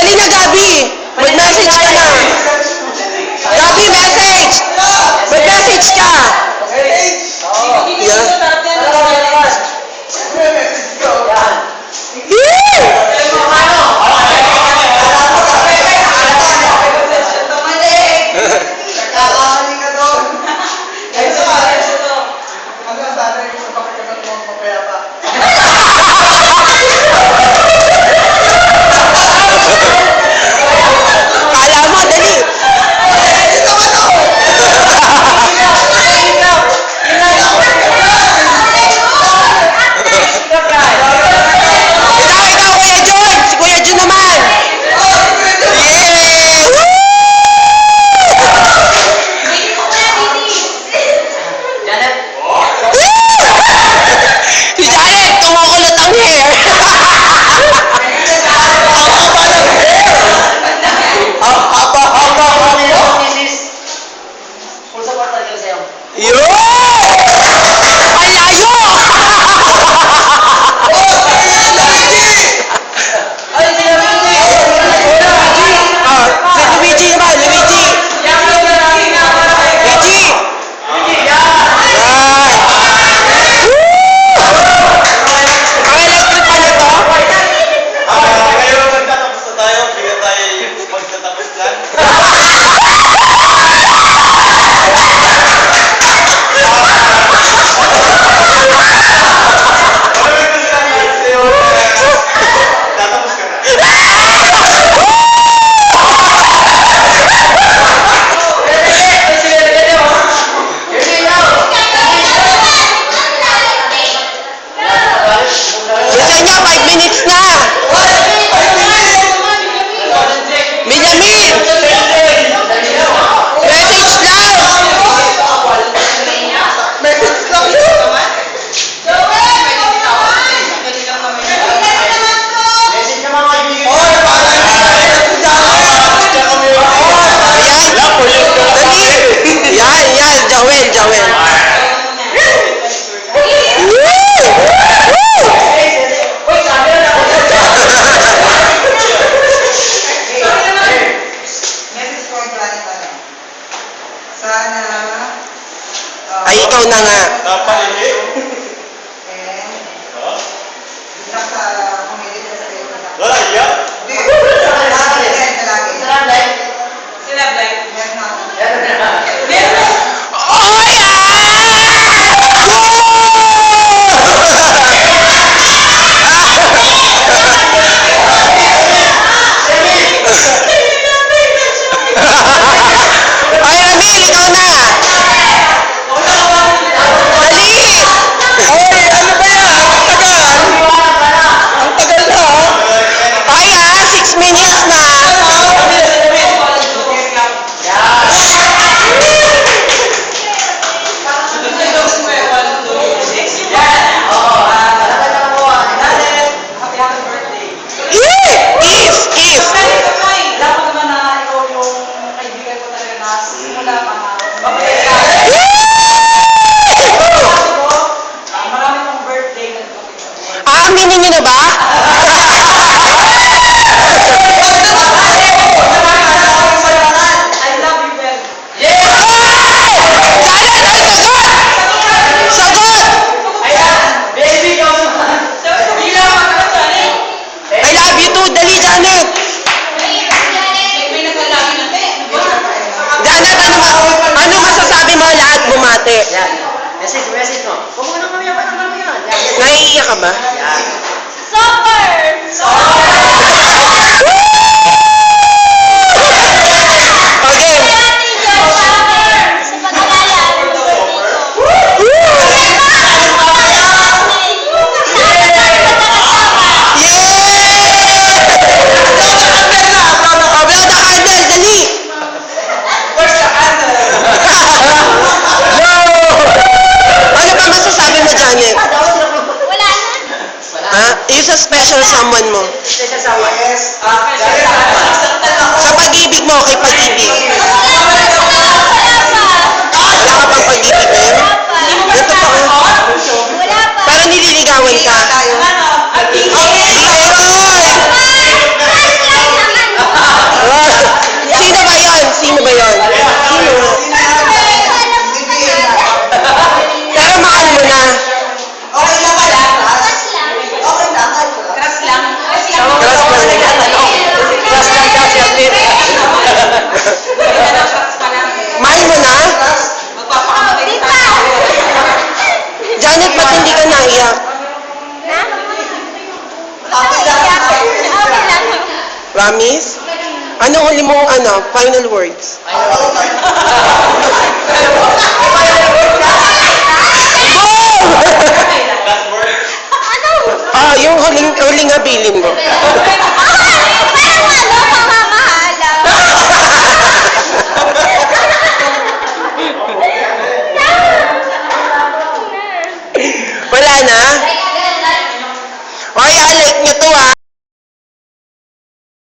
Dali na, Gabi! Mag-message ka na! Gabi, message! Mag-message ka! Yeah. Ay, ikaw na nga. Aminin niyo na ba? I love you, Ben. Yeah! Janet, ay sagot! Sagot! Ayan, baby, ikaw naman. Bilang ako na, Janet. I love you too. Dali, Janet. Janet, ano masasabi mo lahat bumate? Yan. Message mo. Kung ano kami yan, ano yan? Naiiyak ka ba? Yan. Soccer! Okay. Yung sa special someone mo. Special someone. Yes. Sa pag-ibig mo, kay pag-ibig. Wala ka pang pag-ibig na yun? Ito pa ka. Parang nililigawan ka. Bakit? Ba't hindi ka naiyak? Ha? Okay lang. Promise? Ano huli mong final words? Yung huling habilin mo. Parang pamamahala. Wala na? Okay, like nyo to ha.